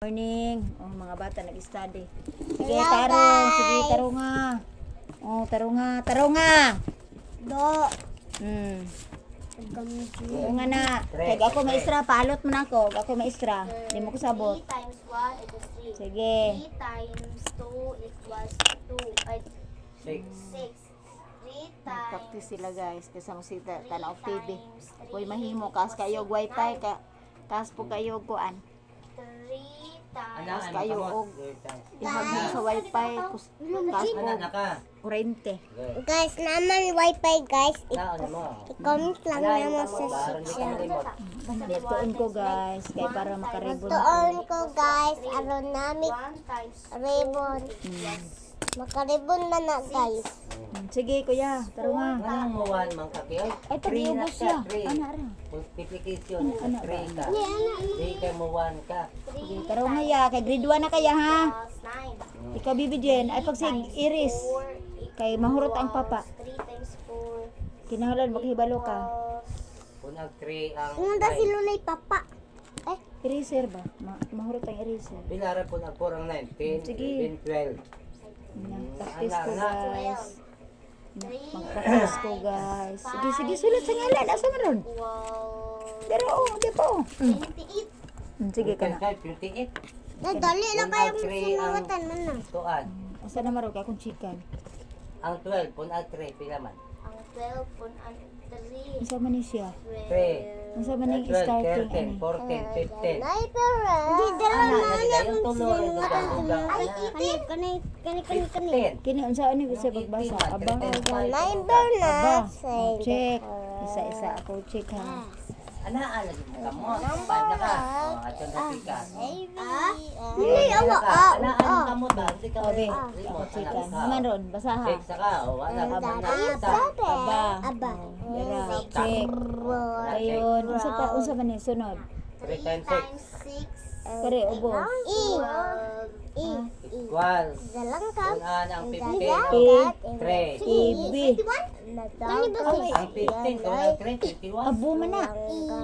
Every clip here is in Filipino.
Morning. Oh, mga bata nag-study. Sige, tarong. Sige, tarong nga. Oh, tarong nga. Tarong nga. Do. Tarong nga na. Kaya ako maestra, paalot mo na ako. Ako maestra. Hindi mo ko sabot. 3 times 1 equals 3. Sige. 3 times 2 equals 2. Ay, 6. 3 times Practice sila guys. Kasama si Tanaw TV. Uy, mahimo. Kas kayo wifi. Kas po kayo kuan. 3 times Kas kayo og ihagin sa wifi. Kas po kurente. Guys, naman wifi guys. Ano mo? I-comment lang naman sa section. Tuon ko guys. Kaya para makaribon Tuon ako. ko guys, aerodynamic 1 times ribbon. Makaribon man na guys. Sige kuya. Tarong nga. Anong muwan mang kakioy? Ay, pag-iubos siya. Ano rin? Multiplication. 3 ka. Di ka muwan ka. Sige, tarong nga ya. Kay grade 1 na kaya ha. plus 9. Ikaw bibidyen. Ay pag sig iris. 4 Kay mahurot ang papa. 3 times 4 Kinahanglan maghibalo ka. Punag 3 ang Nunda si Lulay Papa. Eraser ba? Mahurot ang eraser. Pilara punag 4 ang 9. 10, Sige. 11, 12. Practice ko guys. Mag-practice ko guys. Sige, sige, sulat sa ngalan. Asa man ron? Pero di pa oh. 28. Sige ka na. 28. Nadali lang kayo Punag 3 ang sinawatan man na. tuan. Asa na marog akong chicken. Ang 12 punag 3 pila man. Ang 12 pun ang 3. Asa man ni siya? 3. Asa man yung 12, starting 13, ano? 14, 15. Ay, pero hindi dala Ana, na yung tulo ay dugang-dugang. Kani. 15. Kini unsa ani bisa pagbasa? Aba. Number na. Aba. Say. Check. Isa-isa ako check ha. Ana, lagi mo kamo. Bad na ka. Ato na tika. Hindi, awa. Ana, kamo ba? Hindi ka Obe. remote. Chicken. Naman ron, basa ha. Check saka. Wala ka man na. Aba. Aba. Dara, check. Ayun, unsa man ni sunod? 3 times 6. Kare ubo. Equal. Dalang ka. Unan ang 15. Dagat. 3. Ibi. Kani ba si? Ang 15 kung ang 3, 21. Abo man na.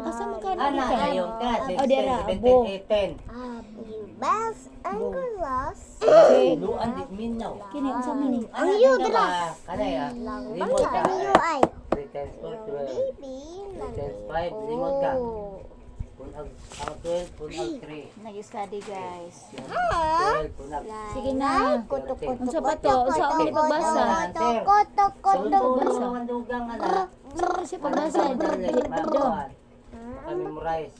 Asa man ka Ana, ka? ayun ka. Oh, dira, 16, abo. 17, 18. Bells and glass. Check. Luan di minaw. Kini unsa man ni? Ayo dira. Kanay ah. Limot ka. Kaniyo ay. 3 times 4, 12. Baby. 3 times 5, limot ka. Kung ang 12, kung ang 3. Nag-study guys. 12, kung ang Sige na. Unsa pa to? Unsa ang ni pagbasa? Sulong ang dugang ana. Unsa pagbasa? Do. Kami memorize.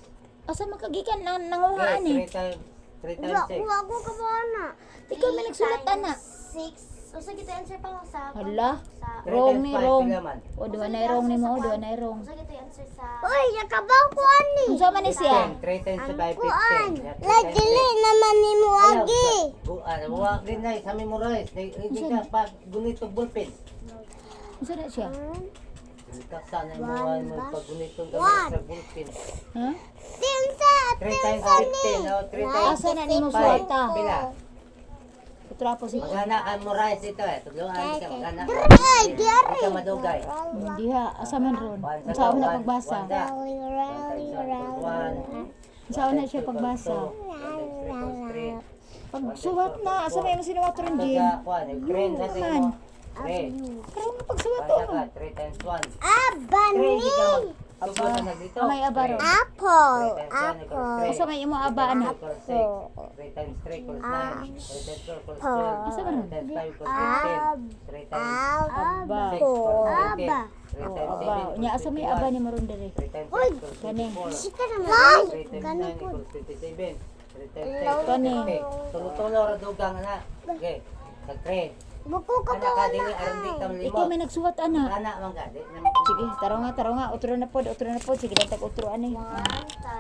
Asa makagikan nang nanguhaan ni? 3 times 6. Ako ka ba na? Ikaw may nagsulat ana. 6. Usa kita answer pa sa Hala. sa Wrong ni wrong. Pilaman. O duwa na wrong ni mo, duwa na wrong. usa kita answer sa Uy, nakabaw ko ani. Unsa man ni siya? 3 times 5, Kuan. 15. Lagili naman ni mo agi. Huwag din na sa memorize. Hindi ka pa gunit og ballpen. Unsa na siya? Taksa na mo pag gunit og sa ballpen. Ha? Tinsa, 3 times 15. 3 times Asa na ni mo 5. suwata? Pila. Utrapo si Magana ka memorize ito eh. Tudloan ka magana. Ay, Hindi ka madugay. Hindi ha, asa man ron. Unsa na pagbasa? Unsa na siya pagbasa? Pagsuwat na, asa may sinuwat ron Jim? Green sa Man. mo. 3. Karon mo pagsuwat to. Basta ka 3 times 1. Abani. 3 ikaw. Aba. Dito. May aba ron. Apple. 3 times 1 equals Asa may imo aba anak? 3. 3 times 3 equals 9. 3 times 4 equals 12. Asa man? 3 times 5 equals 15. 3 times Aba. 6 equals 18. 3 times Aba. 7 Nya asa may aba ni maron dere? 3 times 8 equals Kaning. 24. Sika naman. 3 times 9 equals 57. 3 times 10 Kani. Okay. Tulo-tulo ra dugang ana. Okay. Tag 3. Buko ka Ana ba ka na? dili aron di tam Ikaw limo. may nagsuwat anak. Ana man ka di. Sige, taro nga, utro na pod. Sige, dantag utro ani.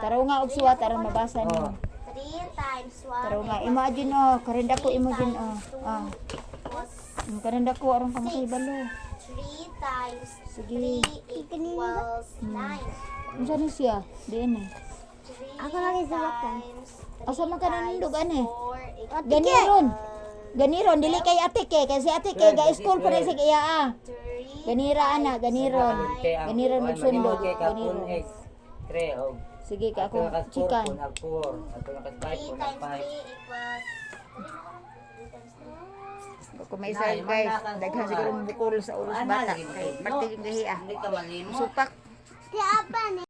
Taro nga og suwat aron mabasa nimo. 3 times 1 Taro nga, imagine oh, karenda ko imagine oh. Ah, karenda ko aron ka makahibalo. 3 times Sige. 3 equals 9. Unsa ni siya? Diin eh. Ako lagi suwatan. Asa man ka nanindog ani? 4 Ganiron. Ganiron dili kay ate ke kasi ate ke ga school pa rin sa iya ah. Ganira ana, ganiron. Ganiron magsundog. Ganiron. 3 og Sige ka Ato ako na ka 4, chicken. punag 4. Ato na ka 5, 3 punag times 5. 3 equals 3 times 3. Kung may isa guys, daghan siguro bukol sa ulos bata. Kay Martin yung gahi ah. Hindi ka malimo. Supak. Si Apa ni.